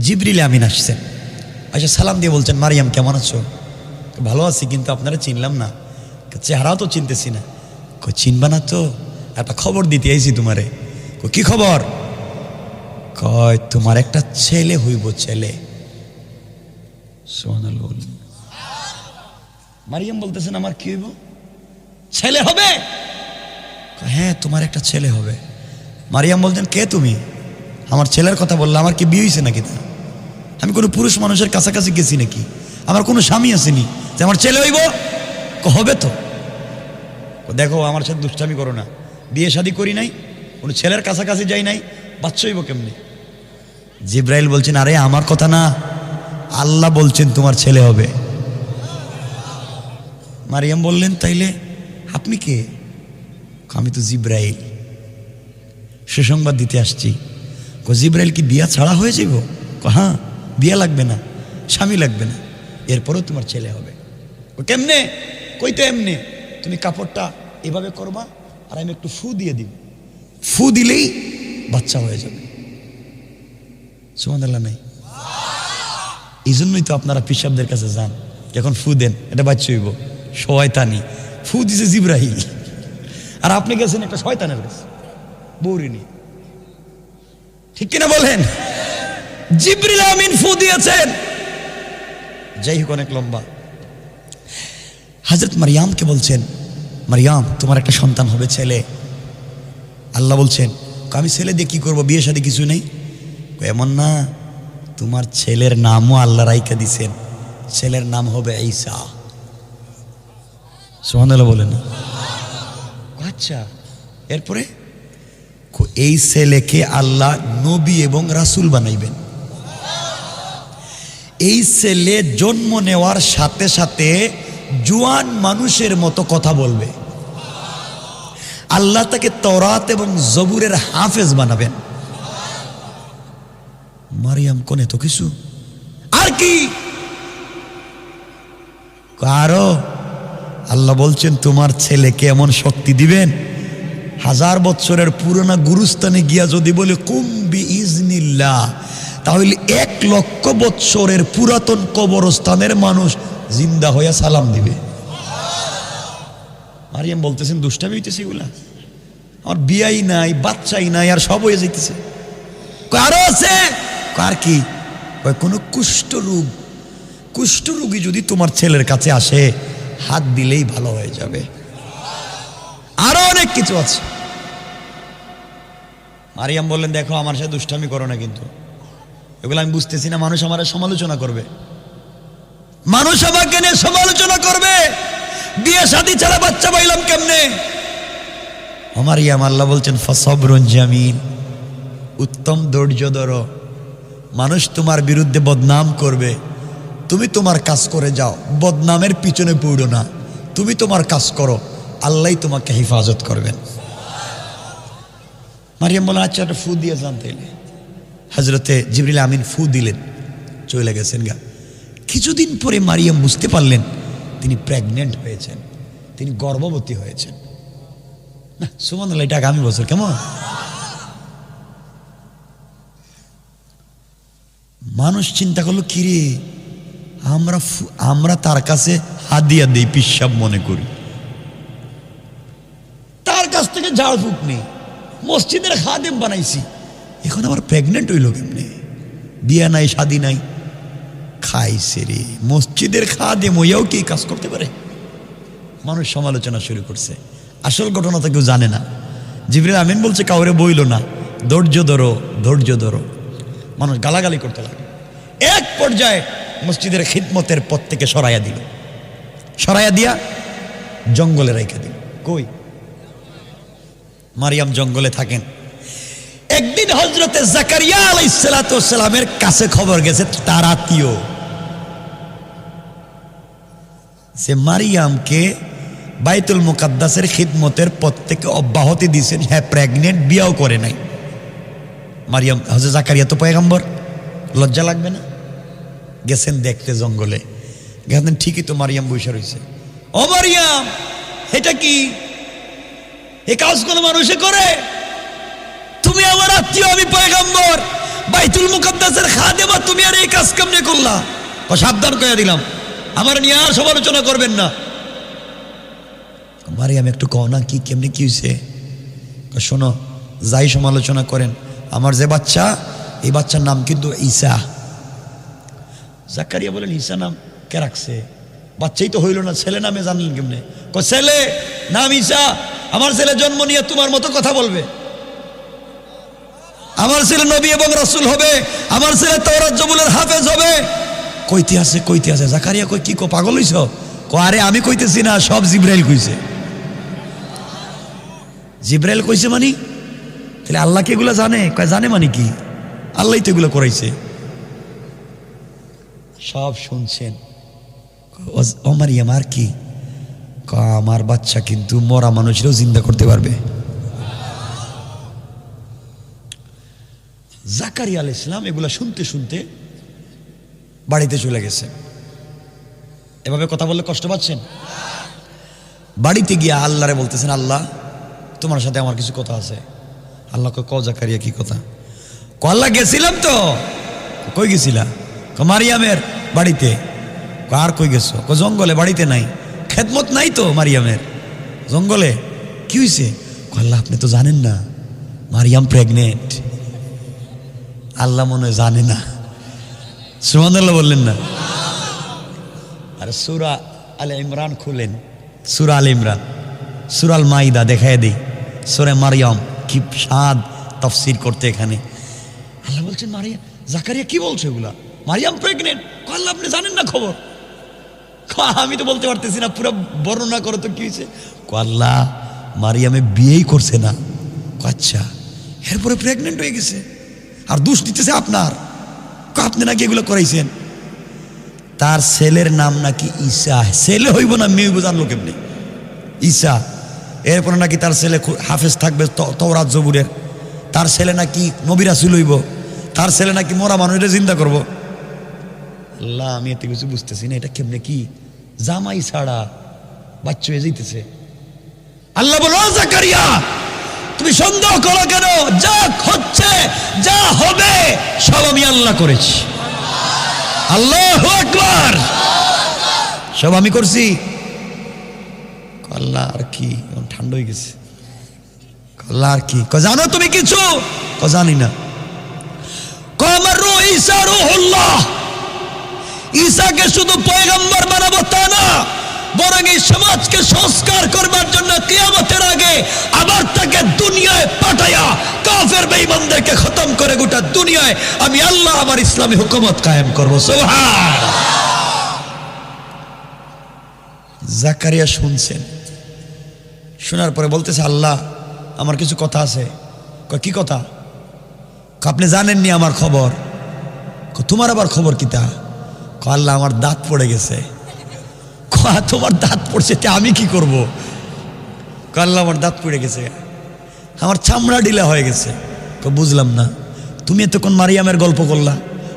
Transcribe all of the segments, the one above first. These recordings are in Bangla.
জিবরিল আমিন আসছেন, আচ্ছা সালাম দিয়ে বলছেন, মারিয়াম কেমন আছো? ভালো আছি, কিন্তু আপনারা চিনলাম না, চেহারাও তো চিনতেছি না। চিনবা না তো, একটা খবর দিতে আইছি তোমারে। কি খবর? কয় তোমার একটা ছেলে হইব, ছেলে। সুবহানাল্লাহ। মারিয়াম বলতেছেন আমার কি হইব? ছেলে হবে। হ্যাঁ তোমার একটা ছেলে হবে। মারিয়াম বলছেন কে তুমি? আমার ছেলের কথা বললে, আমার কি বিয়ে হয়েছে নাকি? আমি কোনো পুরুষ মানুষের কাছাকাছি গেছি নাকি? আমার কোনো স্বামী আসেনি যে আমার ছেলে হইব? হবে তো। দেখো আমার সাথে দুষ্টামি করো না, বিয়ে শাদী করি নাই, কোনো ছেলের কাছাকাছি যাই নাই, বাচ্চা হইব কেমনি? জিব্রাইল বলছেন আরে আমার কথা না, আল্লাহ বলছেন তোমার ছেলে হবে। মারিয়াম বললেন তাইলে আপনি কে? আমি তো জিব্রাইল, সুসংবাদ দিতে আসছি। জিব্রাইল কি বিয়া ছাড়া হয়ে যাব? হ্যাঁ, বিয়া লাগবে না, স্বামী লাগবে না, এরপরেও তোমার ছেলে হবে। কেমনে? কইতে এমনি, তুমি কাপড়টা এভাবে করবা আর আমি একটু ফু দিয়ে দিব, ফু দিলেই বাচ্চা হয়ে যাবে। সুবহানাল্লাহ নাই? এই জন্যই তো আপনারা পিসাবদের কাছে যান, যখন ফু দেন এটা বাচ্চা হইব। শয়তানি ফু দিছে জিব্রাইল, আর আপনি গেছেন একটা শয়তানের কাছে বৌরিনী। ঠিক কিনা বলেন? জিবরিল আমিন ফু দিয়েছেন। যাই হোক, অনেক লম্বা। হযরত মারিয়ামকে বলছেন, মারিয়াম তোমার একটা সন্তান হবে, ছেলে। আল্লাহ বলছেন আমি ছেলে দিয়ে কি করবো, বিয়ে শাদী কিছু নেই? এমন না, তোমার ছেলের নামও আল্লাহ রাইখা দিছেন, ছেলের নাম হবে ঈসা। সুবহানাল্লাহ বলেন না? আচ্ছা, এরপরে এই ছেলেকে আল্লাহ নবী এবং রাসূল বানাইবেন। এই ছেলে জন্ম নেওয়ার সাথে সাথে জুয়ান মানুষের মতো কথা বলবে। আল্লাহ তাকে তওরাত এবং জবুরের হাফেজ বানাবেন। মারিয়াম কোনে তো কিছু আর কি আরো আল্লাহ বলছেন তোমার ছেলেকে এমন শক্তি দিবেন, 1000 বছরের পুরোনো গুরুস্থানে গিয়া যদি বলে কুম্বি ইজনিল্লাহ, তাহলে 1 লক্ষ বছরের পুরাতন কবরস্থানের মানুষ জিন্দা হইয়া সালাম দিবে। মারিয়াম বলতেছেন দুষ্টামি হইতেছে এগুলা, আমার বিয়াই নাই, বাচ্চাই নাই, আর সব হয়ে যাইতেছে। কারো আছে? কার কি? কোনো কুষ্ঠরোগী যদি তোমার ছেলের কাছে আসে, হাত দিলেই ভালো হয়ে যাবে। আরো অনেক কিছু আছে। মারিয়াম বললেন দেখো আমার সাথে দুষ্টামি করো না, কিন্তু এগুলো আমি বুঝতেছি না, মানুষ আমার সমালোচনা করবে, মানুষ আমাকে নিয়ে সমালোচনা করবে, বিয়ে শাদী ছাড়া বাচ্চা পাইলাম কেমনে? মারিয়াম, আল্লাহ বলছেন ফাসবরুন জামিল, উত্তম ধৈর্য ধরো। মানুষ তোমার বিরুদ্ধে বদনাম করবে, তুমি তোমার কাজ করে যাও, বদনামের পিছনে পড়ো না, তুমি তোমার কাজ করো, আল্লাহ তোমাকে হেফাজত করবেন। মারিয়াম বলেন আচ্ছা একটা ফু দিয়ে যান তাইলে। হযরতে জিবরিল আমিন ফু দিলেন, চলে গেছেন গা। কিছুদিন পরে মারিয়াম বুঝতে পারলেন তিনি প্রেগনেন্ট হয়েছেন, তিনি গর্ভবতী হয়েছেন। না সুবহানাল্লাহ, এটা আগামী বছর কেমন? মানুষ চিন্তা করলো কিরে, আমরা তার কাছে হাদিয়া দেই, পিসাব মনে করি, তার কাছ থেকে ঝাড়ফুঁক নেই, মসজিদের খাদেম বানাইছি, এখন আবার প্রেগনেন্ট হইল কেমনে? বিয়া নাই, শাদী নাই, খাইছে রে। মসজিদের খাদেম হইয়াও কি কাজ করতে পারে? মানুষ সমালোচনা শুরু করছে, আসল ঘটনা তো কেউ জানে না। জিবরিল আমিন বলছে কাউরে বইল না, ধৈর্য ধরো, ধৈর্য ধরো। মানুষ গালাগালি করতে লাগে। এক পর্যায়ে মসজিদের খিদমতের পথ থেকে সরাইয়া দিল, সরাইয়া দিয়া জঙ্গলে রেখে দিল। কই? মারিয়াম জঙ্গলে থাকেন। একদিন হযরতে জাকারিয়া আলাইহিস সালাতু ওয়াস সালামের কাছে খবর গেছে, তার আত্মীয় সে মারিয়ামকে বাইতুল মুকাদ্দাসের খিদমতের পথ থেকে অব্যাহতি দিয়েছেন। হ্যাঁ প্রেগনেন্ট, বিয়াও করে নাই। মারিয়াম, হযরত জাকারিয়া তো পয়গম্বর, লজ্জা লাগবে না? গেছেন দেখতে জঙ্গলে, গেছেন ঠিকই তো মারিয়াম বসে রয়েছে। ও মারিয়াম, এটা কি? এ কাজ কোনো মানুষে করে? তুমি আমার আত্মীয়, আমি পয়গম্বর, বাইতুল মুকাদ্দাসের খাদেমা, তুমি আর এই কাজ কেমনে করলা? সাবধান করে দিলাম, আমার নিয়ে আর সমালোচনা করবেন না। মারিয়াম একটু কও না, কি কেমনে কি হয়েছে? শোনো, যাই সমালোচনা করেন, আমার যে বাচ্চা, এই বাচ্চার নাম কিন্তু ঈসা। জাকারিয়া বলেন, ঈসা নাম কে রাখছে? বাচ্চাই তো হইল না, ছেলে নামে জানলেন কেমনে? ছেলে নাম ঈসা। আমার ছেলে জন্ম নিয়ে তোমার মতো কথা বলবে? আমার ছেলে নবী এবং রাসূল হবে, আমার ছেলে তাওরাত জবুলের হাফেজ হবে। কইতে আছে। জাকারিয়া কই, কি পাগল হইছ? আরে আমি কইতেছি না, সব জিবরাইল কইছে। জিবরাইল কইছে মানে? তাহলে আল্লাহ কি এগুলো জানে? জানে মানে কি? আল্লাহই তো এগুলো করাইছে। সব শুনছেন। ও মারিয়াম, আর কি? আমার বাচ্চা কিন্তু মরা মানুষেরও জিন্দা করতে পারবে। জাকারিয়া আলাইহিস সালাম এগুলা শুনতে শুনতে বাড়িতে চলে গেছে। এভাবে কথা বললে কষ্ট পাচ্ছেন? বাড়িতে গিয়ে আল্লাহরে বলতেছেন, আল্লাহ তোমার সাথে আমার কিছু কথা আছে। আল্লাহ ক জাকারিয়া, কি কথা? আল্লাহ গেছিলাম তো। কই গেছিলা? মারিয়ামের বাড়িতে। আর কই গেছো? জঙ্গলে, বাড়িতে নাই। খেদমত নাই তো মারিয়ামের? জঙ্গলে। কি হয়েছে? আল্লাহ আপনি তো জানেন না, মারিয়াম প্রেগনেন্ট। আল্লাহ মনে হয় জানে না। সুবহানাল্লাহ বললেন না? আর সূরা আলে ইমরান খুলেন, সূরা আলে ইমরান, সূরা আল মাইদা দেখায় দেই, সূরা মারিয়াম। কি স্বাদ তাফসীর করতে এখানে। আল্লাহ বলছেন, মারিয়াম, জাকারিয়া কি বলছে এগুলা? মারিয়াম প্রেগনেন্ট। আল্লাহ আপনি জানেন না খবর? আমি তো বলতে পারতেছি না, পুরো বর্ণনা করো তো কি হয়েছে। আল্লাহ মারিয়ামে বিয়েই করছে না। আচ্ছা, এরপরে প্রেগনেন্ট হয়ে গেছে, আর দোষ দিতেছে আপনার। আপনি নাকি এগুলো করাইছেন। তার ছেলের নাম নাকি ঈসা। ছেলে হইব না মেয়ে হইব জানলো কেমনি? ঈসা। এরপরে নাকি তার ছেলে হাফেজ থাকবে তাওরাত জবুরের। তার ছেলে নাকি নবী রাসূল হইব। তার ছেলে নাকি মরা মানুষের জিন্দা করব। আল্লাহ আমি এত কিছু বুঝতেছি না, এটা কেমনে কি? জামাই ছাড়া বাচ্চা হয়ে যাইতেছে। আল্লাহ বলো, জাকারিয়া তুমি সন্দেহ করো কেন? যা হচ্ছে, যা হবে, সব আমি আল্লাহ করেছি। আল্লাহু আকবার। সব আমি করছি। আল্লাহ আর কি? ঠান্ডা হয়ে গেছে। আল্লাহ আর কি? জানো তুমি কিছু? জানি না। আমার রূহ ঈসা রূহুল্লাহ। ঈসাকে শুধু পয়গম্বর বানাবো তা না, বরং এই সমাজকে সংস্কার করবার জন্য কিয়ামতের আগে আবার তাকে দুনিয়ায় পাঠায়া কাফের বেঈমানদেরকে খতম করে গোটা দুনিয়ায় আমি আল্লাহ আমার ইসলামী হুকুমত কায়েম করব। সুবহানাল্লাহ। জাকারিয়া শুনছেন, শোনার পরে বলতেছে, আল্লাহ আমার কিছু কথা আছে। কি কথা? আপনি জানেননি আমার খবর। তোমার আবার খবর কিতা? আল্লাহ আমার দাঁত পড়ে গেছে। তোমার দাঁত পড়ছে, আমি কি করব? আল্লাহ আমার দাঁত পড়ে গেছে, আমার চামড়া ঢিলা হয়ে গেছে। বুঝলাম না, তুমি এতক্ষণ মারিয়ামের গল্প করলা,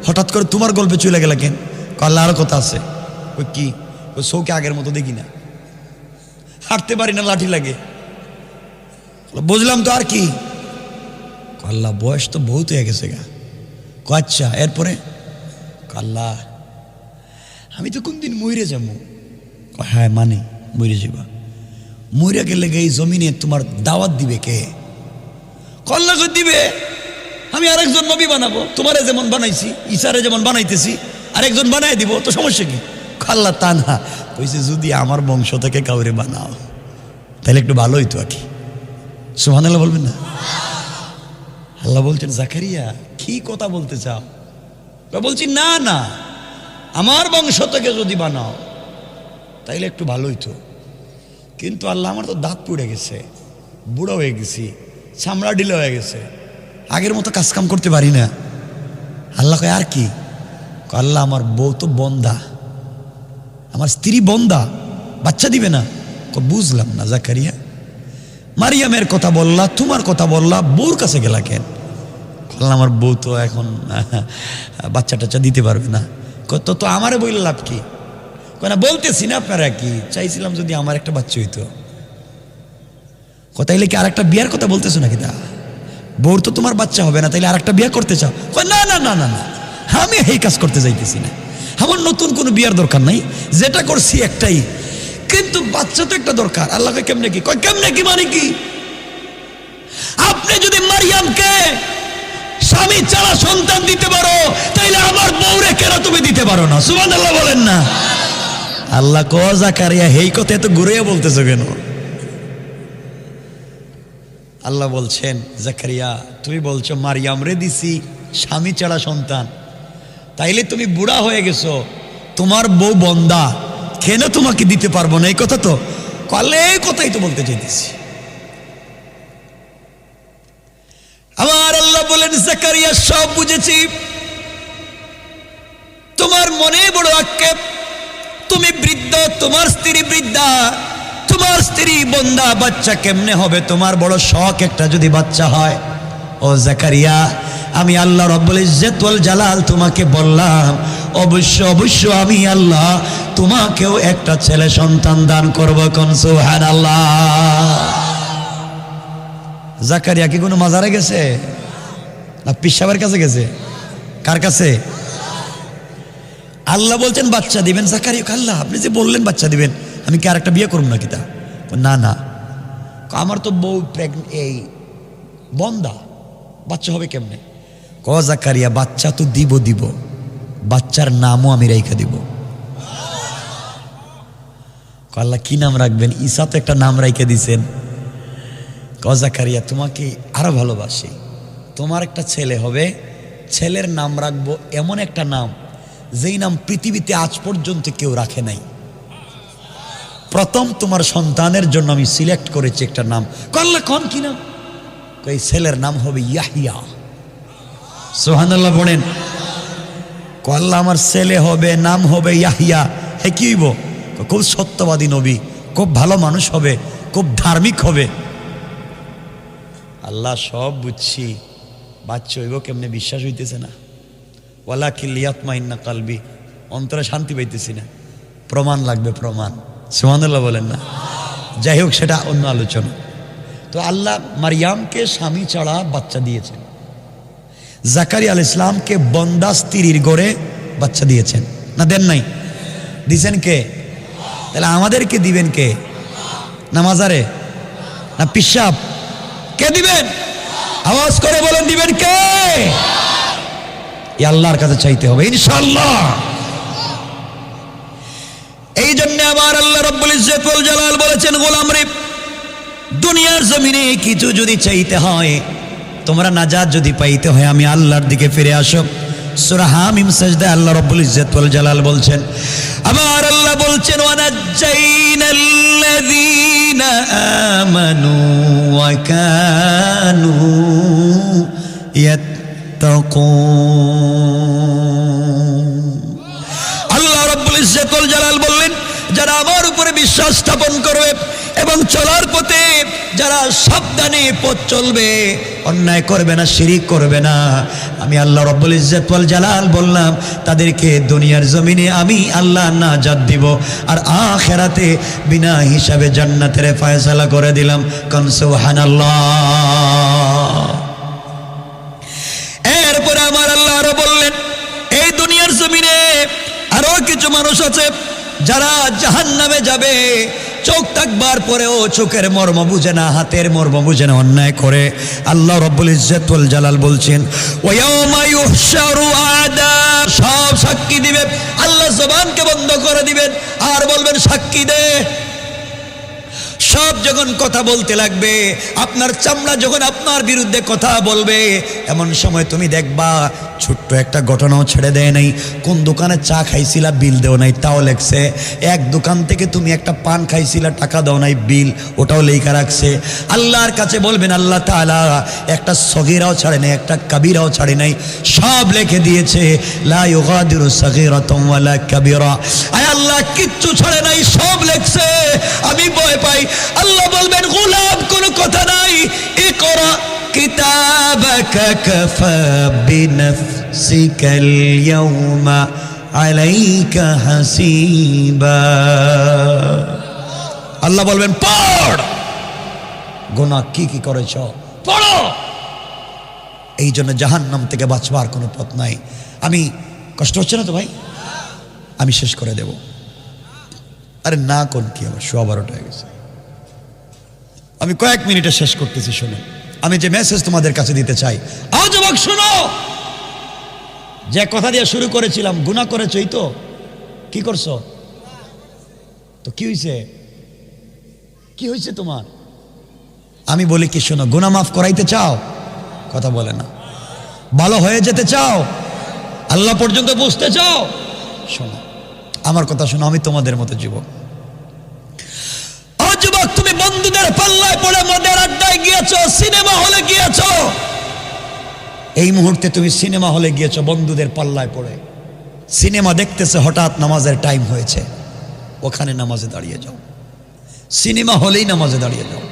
হঠাৎ করে তোমার গল্পে চলে গেলা কেন? আল্লাহ আরো কথা আছে। কি? চৌকে আগের মতো দেখি না, হাঁটতে পারি না, লাঠি লাগে। বুঝলাম তো, আর কি? আল্লাহ বয়স তো বহুত হয়ে গেছে গা। আচ্ছা, এরপরে? আল্লাহ আমি তো কোন দিন মইরে যাবো। হ্যাঁ মানে মইরে যাবা। মইরা গেলে এই জমিনে তোমার দাওয়াত দিবে কে? আল্লাহ দিবে। আমি আরেকজন নবী বানাবো, তোমারে যেমন বানাইছি, ঈসারে যেমন বানাইতেছি আরেকজন বানাই দিব, তো সমস্যা কি? আল্লাহ তা না, কইছে যদি আমার বংশ থেকে কাউরে বানাও তাহলে একটু ভালো হইতো আর কি। সুবহানাল্লাহ বলবেন না? আল্লাহ বলছেন, জাকারিয়া কি কথা বলতে চাও? বলছি না না, আমার বংশ থেকে যদি বানাও তাইলে একটু ভালো হইতো। কিন্তু আল্লাহ আমার তো দাঁত পুড়ে গেছে, বুড়ো হয়ে গেছি, চামড়া ঢিলা হয়ে গেছে, আগের মতো কাজকাম করতে পারি না। আল্লাহ কয় আর কি? আল্লাহ আমার বউ তো বন্দা, আমার স্ত্রী বন্দা, বাচ্চা দিবে না। বুঝলাম না জাকারিয়া, মারিয়ামের কথা বললা, তোমার কথা বললা, বউর কাছে গেলা কেন? আল্লাহ আমার বউ তো এখন বাচ্চা টাচ্চা দিতে পারবে না। তো আমারে বললে লাভ কি? না বলতেছি না, আপনারা কি চাইছিলাম যদি আমার একটা বাচ্চা হইতো। কথা হইলে কি আর একটা বিয়ার কথা বলতেছো নাকি? বউর তো তোমার বাচ্চা হবে না, তাইলে আর একটা বিয়ে করতে চাও? কয় না না না না না, আমি এই কাজ করতে যাইতেছি না, আমার নতুন কোনো বিয়ার দরকার নাই, যেটা করছি একটাই, কিন্তু বাচ্চা তো একটা দরকার। আল্লাহকে কেমনে কি? কয় কেমনে কি মানে কি? আপনি যদি মারিয়ামকে স্বামী ছাড়া সন্তান দিতে পারো, তাইলে আমার বউরে কেন তুমি দিতে পারো না? সুবহানাল্লাহ বলেন না। আল্লাহ ক জাকারিয়া এই কথা এত ঘুরে বলতেছো কেন? আল্লাহ বলছেন জাকারিয়া তুমি বলছো মারিয়াম রে দিছি স্বামী ছাড়া সন্তান, তাইলে তুমি বুড়া হয়ে গেছো, তোমার বউ বন্দা, কেন তোমাকে দিতে পারবো না? এই কথা তো কলে, এই কথাই তো বলতে চাইতেছি। আমার আল্লাহ বলেন জাকারিয়া সব বুঝেছি, তোমার মনে বড় আক্ষেপ, তুমি বৃদ্ধ, তোমার স্ত্রী বৃদ্ধা, তোমার স্ত্রী বন্দা, বাচ্চা কেমনে হবে? তোমার বড় শখ একটা যদি বাচ্চা হয়। ও জাকারিয়া, আমি আল্লাহ রব্বুল ইজ্জত ওয়াল জালাল তোমাকে বললাম, অবশ্য অবশ্য আমি আল্লাহ তোমাকেও একটা ছেলে সন্তান দান করব। কোন সুবহানাল্লাহ। জাকারিয়া কি কোনো মাজারে গেছে না পীর সাহেবের কাছে গেছে? কার কাছে? আল্লাহ বলছেন বাচ্চা দিবেন। জাকারিয়া আল্লাহ আপনি যে বললেন বাচ্চা দিবেন, আমি কি আর একটা বিয়ে করব নাকি? তা না না, আমার তো বউ এই বন্দা, বাচ্চা হবে কেমনে? ক জাকারিয়া বাচ্চা তো দিব দিব, বাচ্চার নামও আমি রেখে দিব। আল্লাহ কি নাম রাখবেন? ঈসা তো একটা নাম রেখে দিছেন। ক জাকারিয়া তোমাকে আরো ভালোবাসি, তোমার একটা ছেলে হবে, ছেলের নাম রাখবো এমন একটা নাম যেই নাম পৃথিবীতে আজ পর্যন্ত কেউ রাখে নাই। প্রথম তোমার সন্তানের জন্য আমি সিলেক্ট করেছি একটা নাম। আল্লাহ কোন কি নাম? এই ছেলের নাম হবে ইয়াহিয়া। সুবহানাল্লাহ বলেন। আল্লাহ আমার ছেলে হবে, নাম হবে ইয়াহিয়া। হে কি হইব? খুব সত্যবাদী নবী, খুব ভালো মানুষ হবে, খুব ধার্মিক হবে। আল্লাহ সব বুঝছি, বাচ্চা হইব কেমনে বিশ্বাস হইতেছে না। ওয়ালাকিন লিয়াতমাইন্না কালবি, অন্তরে শান্তি পাইতেছি না, প্রমাণ লাগবে, প্রমাণ। সুবহানাল্লাহ বলেন না। যাই হোক, সেটা অন্য আলোচনা। তো আল্লাহ মারিয়ামকে স্বামী ছাড়া বাচ্চা দিয়েছেন, জাকারিয়া আলাইহিস সালামকে বন্দা স্ত্রীর ঘরে বাচ্চা দিয়েছেন না? দেন নাই? দিছেন কে? তাহলে আমাদেরকে দিবেন কে? না মাজারে না পিসাব? কে দিবেন? আওয়াজ করে বলেন দিবেন কে? আল্লাহর কাছে চাইতে হবে ইনশাআল্লাহ। এই জন্য আমার আল্লাহ রাব্বুল ইজ্জত ওয়াল জালাল বলেছেন, গোলাম রে দুনিয়ার জমিনে কিছু যদি চাইতে হয়, তোমরা নাজাত যদি পাইতে হয়, আমি আল্লাহর দিকে ফিরে আসো। সূরা হামিম সাজদায় আল্লাহ রাব্বুল ইজ্জত ওয়াল জালাল বলছেন, আমার আল্লাহ বলছেন ওয়ানাজ্জাইনাল্লাযীনা আমানু ওয়া কানু ইয়াত্তাকুন। আল্লাহ রাব্বুল ইজ্জত ওয়াল জালাল বললেন, যারা আমার উপরে বিশ্বাস স্থাপন করবে এবং চলার পথে যারা সাবধানে পথ চলবে, অন্যায় করবে না, শিরিক করবে না, আমি আল্লাহ রাব্বুল ইজ্জত ওয়াল জালাল বললাম তাদেরকে দুনিয়ার জমিনে আমি আল্লাহ নাজাত দিব, আর আখিরাতে বিনা হিসাবে জান্নাতের ফয়সালা করে দিলাম। কোন সুবহানাল্লাহ। এরপরে আমার আল্লাহ আরো বললেন, এই দুনিয়ার জমিনে আরো কিছু মানুষ আছে যারা জাহান্নামে যাবে, চোখ থাকবার পরেও চোখের মর্ম বুঝে না, হাতের মর্ম বুঝে না, অন্যায় করে। আল্লাহ রাব্বুল ইজ্জত ওয়াল জালাল বলছেন, ওয়ায়াউমা ইউহশারু আ'দা, সব সাক্ষী দিবে। আল্লাহ জবানকে বন্ধ করে দিবেন আর বলবেন সাক্ষী দে। সব যখন কথা বলতে লাগবে, আপনার চামড়া যখন আপনার বিরুদ্ধে কথা বলবে, এমন সময় তুমি দেখবা ছোট্ট একটা ঘটনাও ছেড়ে দেয় নাই। কোন দোকানে চা খাইছিলা, বিল দেও নাই, তাও লেখছে। এক দোকান থেকে তুমি একটা পান খাইছিলা, টাকা দাও নাই, বিল ওটাও লেখা রাখছে। আল্লাহর কাছে বলবেন আল্লাহ তাআলা একটা সগীরাও ছাড়ে নাই, একটা কাবীরাও ছাড়ে নাই, সব লিখে দিয়েছে। লা ইউগাদিরু সগীরাতাম ওয়ালা কাবীরা, আয় আল্লাহ কিচ্ছু ছাড়ে নাই, সব লেখছে। আমি ভয় পাই। আল্লাহ বলবেন, গোলাম কোনো কথা নাই, ইকরা কিতাবাকা কাফা বিনাফসিকাল ইয়াউমা আলাইকা হাসিবা। আল্লাহ বলবেন পড়, গুনাহ কি কি করেছ পড়ো, এই জন্য জাহান্নাম থেকে বাঁচবার কোনো পথ নাই। আমি কষ্ট হচ্ছে না তো ভাই? আমি শেষ করে দেব। আরে না কোন কি, আমার 12:15 হয়ে গেছে। আমি কয়েক মিনিটে শেষ করতেছি। শুনে আমি যে মেসেজ তোমাদের কাছে দিতে চাই, আও যুবক শুনো, যে কথা দিয়ে শুরু করেছিলাম, গুনাহ করেছই তো, কি করছো? তো কি হয়েছে? কি হয়েছে তোমার? আমি বলি কি, শোনো, গুনাহ মাফ করাইতে চাও? কথা বলে না। ভালো হয়ে যেতে চাও? আল্লাহ পর্যন্ত বুঝতে চাও? শোনো আমার কথা, শোনো। আমি তোমাদের মতো যুবক। ও যুবক, তুমি বন্ধুদের পাল্লায় পড়ে মদের আড্ডায় গিয়েছো, সিনেমা হলে গিয়েছো। এই মুহূর্তে তুমি সিনেমা হলে গিয়েছো বন্ধুদের পাল্লায় পড়ে, সিনেমা দেখতেছে, হঠাৎ নামাজের টাইম হয়েছে, ওখানে নামাজে দাঁড়িয়ে যাও। সিনেমা হলেই নামাজে দাঁড়িয়ে যাও।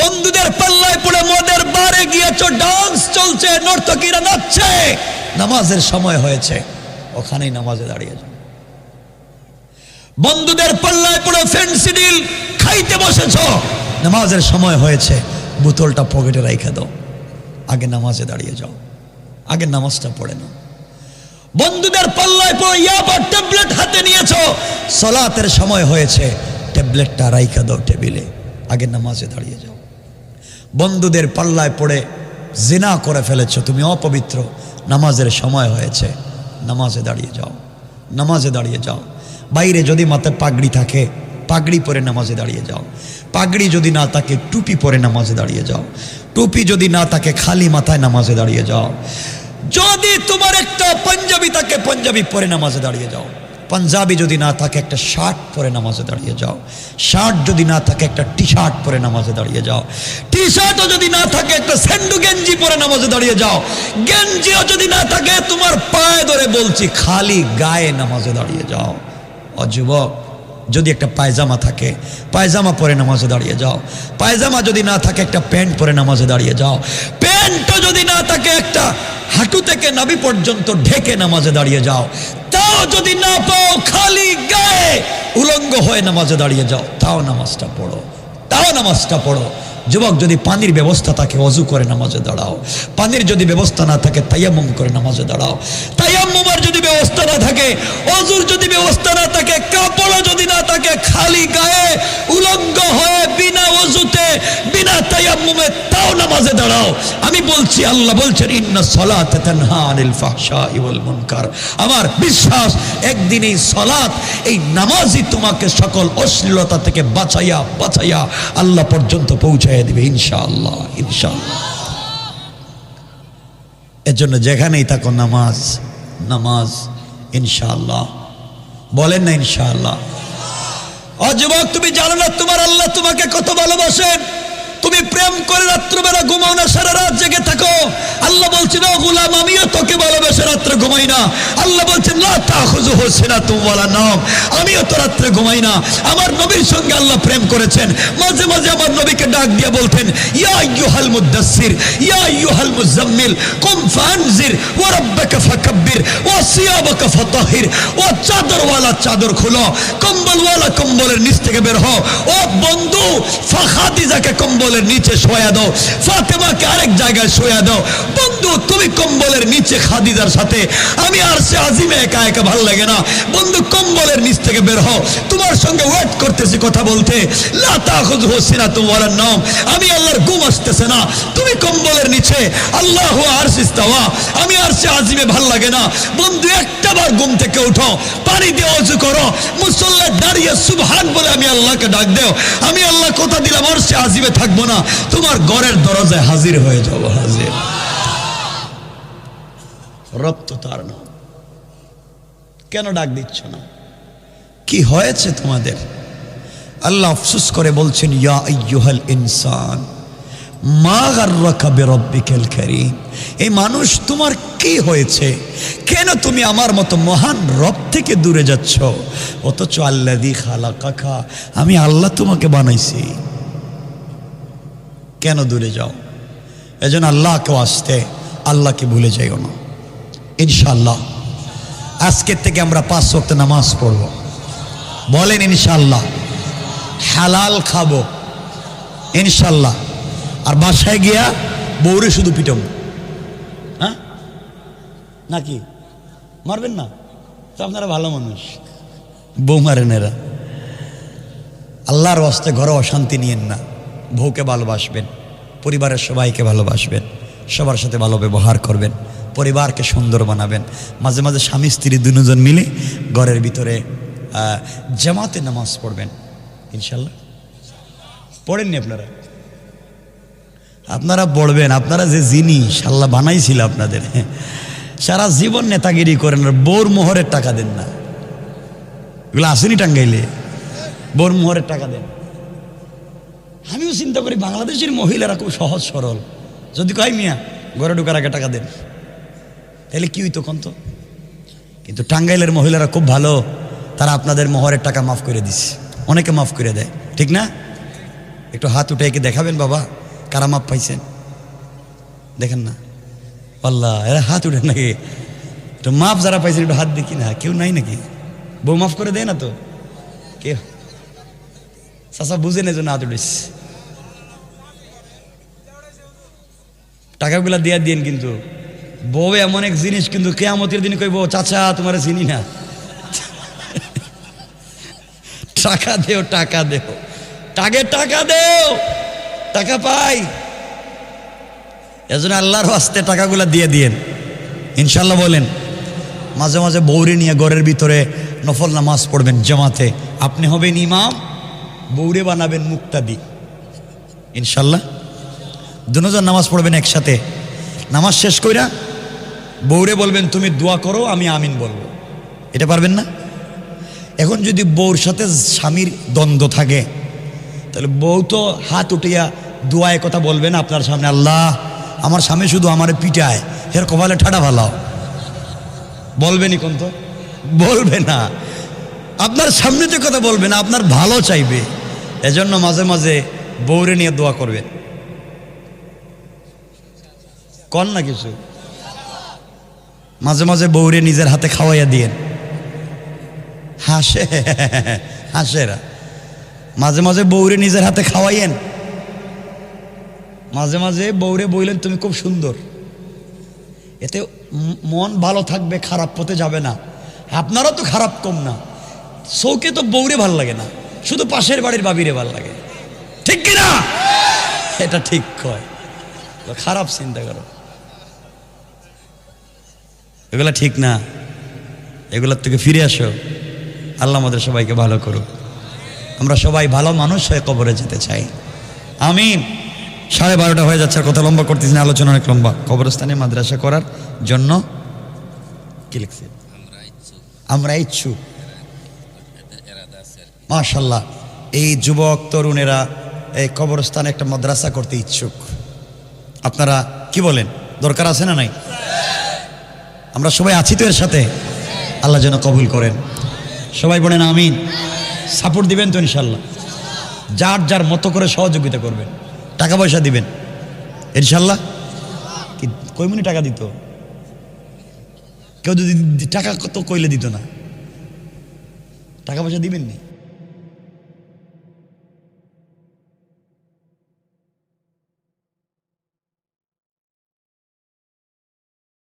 বন্ধুদের পাল্লায় পড়ে মদের বারে গিয়েছো, ডান্স চলছে, নর্তকীরা নাচছে, নামাজের সময় হয়েছে, ওখানেই নামাজে দাঁড়িয়ে যাও। বন্ধুদের পাল্লায় পড়ে ফ্যান্সি ডিল খাইতে বসেছো, নামাজের সময় হয়েছে, বোতলটা পকেটে রেখে দাও, আগে নামাজে দাঁড়িয়ে যাও, আগে নামাজটা পড়ে নাও। বন্ধুদের পাল্লায় পড়ে ইয়াবার ট্যাবলেট হাতে নিয়েছো, সালাতের সময় হয়েছে, ট্যাবলেটটা রাইখা দাও টেবিলে, আগে নামাজে দাঁড়িয়ে যাও। বন্ধুদের পাল্লায় পড়ে জিনা করে ফেলেছো, তুমি অপবিত্র, নামাজের সময় হয়েছে, নামাজে দাঁড়িয়ে যাও, নামাজে দাঁড়িয়ে যাও। বাইরে যদি মাথায় পাগড়ি থাকে, পাগড়ি পরে নামাজে দাঁড়িয়ে যাও। পাগড়ি যদি না থাকে, টুপি পরে নামাজে দাঁড়িয়ে যাও। টুপি যদি না থাকে, খালি মাথায় নামাজে দাঁড়িয়ে যাও। যদি তোমার একটা পাঞ্জাবি থাকে, পাঞ্জাবি পরে নামাজে দাঁড়িয়ে যাও। পাঞ্জাবি যদি না থাকে, একটা শার্ট পরে নামাজে দাঁড়িয়ে যাও। শার্ট যদি না থাকে, একটা টি শার্ট পরে নামাজে দাঁড়িয়ে যাও। টি শার্টও যদি না থাকে, একটা স্যান্ডু গেঞ্জি পরে নামাজে দাঁড়িয়ে যাও। গেঞ্জিও যদি না থাকে, তোমার পায়ে ধরে বলছি, খালি গায়ে নামাজে দাঁড়িয়ে যাও। ও যুবক, যদি একটা পায়জামা থাকে, পায়জামা পরে নামাজে দাঁড়িয়ে যাও। পায়জামা যদি না থাকে, একটা প্যান্ট পরে নামাজে দাঁড়িয়ে যাও। প্যান্টও যদি না থাকে, একটা হাঁটু থেকে নাভি পর্যন্ত ঢেকে নামাজে দাঁড়িয়ে যাও। তাও যদি না পাও, খালি গায়ে উলঙ্গ হয়ে নামাজে দাঁড়িয়ে যাও, তাও নামাজটা পড়ো, তাও নামাজটা পড়ো। যুবক, যদি পানির ব্যবস্থা থাকে, ওযু করে নামাজে দাঁড়াও। পানির যদি ব্যবস্থা না থাকে, তায়াম্মুম করে নামাজে দাঁড়াও। তায়াম্মুমের যদি ব্যবস্থা না থাকে, ওযুর যদি ব্যবস্থা না থাকে, কাপড়ও যদি না থাকে, খালি গায়ে উলঙ্গ হয়ে বিনা ওযুতে, বিনা তায়াম্মুমে, তাও নামাজে দাঁড়াও। আমি বলছি, আল্লাহ বলছেন, ইন্নাস সালাতা তানহা আনিল ফাহশাই ওয়াল মুনকার। আমার বিশ্বাস, একদিন এই সালাত, এই নামাজই তোমাকে সকল অশ্লীলতা থেকে বাঁচাইয়া বাঁচাইয়া আল্লাহ পর্যন্ত পৌঁছায় দিবে, ইনশাআল্লাহ, ইনশাআল্লাহ। এর জন্য যেখানেই থাকো, নামাজ, নামাজ, ইনশাআল্লাহ। বলেন না ইনশাআল্লাহ? ও যুবক, তুমি জানো না তোমার আল্লাহ তোমাকে কত ভালোবাসেন? তুমি প্রেম করে রাত্রবেলা ঘুমাও না, সারা রাত জেগে থাকো। আল্লাহ বলছেন, ও গোলাম, আমিও তোকে ভালোবেসে রাত্রে ঘুমাই না। আল্লাহ বলছেন, লা তাখুযুহু সিনাতুন ওয়ালা নাওম, আমিও তো রাত্রে ঘুমাই না। আমার নবীর সঙ্গে আল্লাহ প্রেম করেছেন। মাঝে মাঝে আমার নবীকে ডাক দিয়ে বলতেন, ইয়া আইয়ুহাল মুদাসসির, ইয়া আইয়ুহাল মুজাম্মিল, কুম ফানজির, ওয়া রাব্বাকা ফাকাব্বির, ওয়া সিয়াবাকা ফাতাহির। ও চাদরওয়ালা চাদর খুলো, কম্বলওয়ালা কম্বলের নিচ থেকে বের হও। ও বন্ধু, ফাখাদিজাকে কম্বলের নিচে শোয়া দাও, ফাতেমাকে আরেক জায়গায় শোয়া দাও। বন্ধু, তুমি কম্বলের নিচে খাদিজার সাথে, আমি আরশে আজিমে একা একা ভালো লাগে না। বন্ধু, কম্বলের নিচ থেকে বের হও, তোমার সঙ্গে ওয়েট করতেছি কথা বলতে। লা তাখুযুহু সিনাতুন ওয়ালা নাওম, আমি আল্লাহর ঘুম আসতেছে না, তুমি কম্বলের নিচে। আল্লাহু আরশে ইস্তাওয়া, আমি আরশে আজিমে ভালো লাগে না। বন্ধু, একটাবার ঘুম থেকে উঠো, পানি দিয়ে ওযু করো, মুসল্লায় দাঁড়িয়ে সুবহান বলে আমি আল্লাহকে ডাক দেও। আমি আল্লাহ কথা দিলাম, আরশে আজিমে থাকবো না, তোমার ঘরের দরজায় হাজির হয়ে যাবো, হাজির। রব তো তার নাম। কেন ডাক দিচ্ছ না? কি হয়েছে তোমাদের? আল্লাহ আফসোস করে বলছেন, ইয়া আইয়ুহাল ইনসান মা গাররাকা বিরাব্বিকাল কারীম। এই মানুষ, তোমার কি হয়েছে? কেন তুমি আমার মতো মহান রব থেকে দূরে যাচ্ছ? অথচ আল্লাযী খালাকাকা, আমি আল্লাহ তোমাকে বানাইছি, কেন দূরে যাও? এজন্য আল্লাহকে আসতে, আল্লাহকে ভুলে যাইও না। ইনশাআল্লাহ আজকের থেকে আমরা 5 ওয়াক্ত নামাজ পড়ব। বলেন ইনশাআল্লাহ। হালাল খাবো ইনশাআল্লাহ। আর বাসায় গিয়া বউরে শুধু পিটাবো। নাকি? মারবেন না তো? আপনারা ভালো মানুষ, বউ মারেন এরা। আল্লাহর ওয়াস্তে ঘরে অশান্তি নিয়েন না। বউকে ভালোবাসবেন, পরিবারের সবাইকে ভালোবাসবেন, সবার সাথে ভালো ব্যবহার করবেন, পরিবারকে সুন্দর বানাবেন। মাঝে মাঝে স্বামী স্ত্রী দুজন মিলে ঘরের ভিতরে জামাতে নামাজ পড়বেন ইনশাল্লাহ। পড়েননি আপনারা? আপনারা পড়বেন। আপনারা যে জিনিস আল্লাহ বানাইছিল আপনাদের, সারা জীবন নেতাগিরি করেন আর বউর মোহরের টাকা দেন না। এগুলো আসেনি টাঙ্গাইলে? বউর মোহরের টাকা দেন। আমিও চিন্তা করি বাংলাদেশের মহিলারা খুব সহজ সরল। যদি কয় মিয়া ঘরে ঢুকার আগে টাকা দেন, তাহলে কি হইতো কোন তো? কিন্তু টাঙ্গাইলের মহিলারা খুব ভালো, তারা আপনাদের মোহরের টাকা মাফ করে দিছে, অনেকে মাফ করে দেয়, ঠিক না? একটু হাত উঠে কি দেখাবেন বাবা কারা মাপ পাইছেন? দেখেন না আল্লাহ, এরা হাত উঠে নাকি? একটু মাপ যারা পাইছেন একটু হাত দেখি না। কেউ নাই নাকি? বউ মাফ করে দেয় না তো কেউ? চাচা বুঝেন এই জন্য হাত উঠেছে। টাকাগুলা দিয়া দিন। কিন্তু বউ এমন এক জিনিস, কিন্তু কেয়ামতের দিন কইব চাচা তোমার চিনি না, টাকা দেও, টাকা দেও, টাকা দেও, টাকা পাই। এজন্য আল্লাহর ওয়াস্তে টাকাগুলা দিয়ে দিয়েন ইনশাল্লাহ। বলেন মাঝে মাঝে বউরে নিয়ে ঘরের ভিতরে নফল নামাজ পড়বেন জামাতে। আপনি হবেন ইমাম, বউরে বানাবেন মুক্তাদি ইনশাল্লাহ। দুজন নামাজ পড়বেন একসাথে। নামাজ শেষ কইরা বউরে বলবেন তুমি দোয়া করো, আমি আমিন বলবো। এটা পারবেন না? এখন যদি বউর সাথে স্বামীর দ্বন্দ্ব থাকে, তাহলে বউ তো হাত উঠিয়া দোয়ায় কথা বলবে না আপনার সামনে, আল্লাহ আমার স্বামী শুধু আমার পিটায়, এর কপালে ঠাডা ভালো। বলবেনি কোন তো? বলবে না। আপনার সামনে যে কথা বলবে না, আপনার ভালো চাইবে। এজন্য মাঝে মাঝে বউরে নিয়ে দোয়া করবেন। কন না কিছু? মাঝে মাঝে বউরে নিজের হাতে খাওয়াইয়া দিয়েন। হাসে হাসেরা। মাঝে মাঝে বউরে নিজের হাতে খাওয়াইয়েন। মাঝে মাঝে বউরে বললেন তুমি খুব সুন্দর, এতে মন ভালো থাকবে, খারাপ পথে যাবে না। আপনারও তো খারাপ কম না। চৌকে তো বউরে ভাল লাগে না, শুধু পাশের বাড়ির বাবিরে ভাল লাগে, ঠিক কিনা? এটা ঠিক কয়। খারাপ চিন্তা করো, এগুলা ঠিক না। এগুলোর থেকে ফিরে আসো। আল্লাহ আমাদের সবাইকে ভালো করুক। আমরা সবাই ভালো মানুষ হয়ে কবরে যেতে চাই। আমিন। 12:30 হয়ে যাচ্ছে, কথা লম্বা করতেছি না, আলোচনা অনেক লম্বা। কবরস্থানে মাদ্রাসা করার জন্য কি লিখছে? আমরা ইচ্ছুক। মাশাআল্লাহ, এই যুবক তরুণেরা এই কবরস্থানে একটা মাদ্রাসা করতে ইচ্ছুক। আপনারা কি বলেন? দরকার আছে না নাই? আমরা সবাই আছি তো এর সাথে? আল্লাহ যেন কবুল করেন। সবাই বলেন আমিন। সাপোর্ট দিবেন তো ইনশাল্লাহ? যার যার মতো করে সহযোগিতা করবেন, টাকা পয়সা দিবেন ইনশাল্লাহ। কি কই মনি টাকা দিত? কেউ যদি টাকা তো কইলে দিত না, টাকা পয়সা দিবেন নি?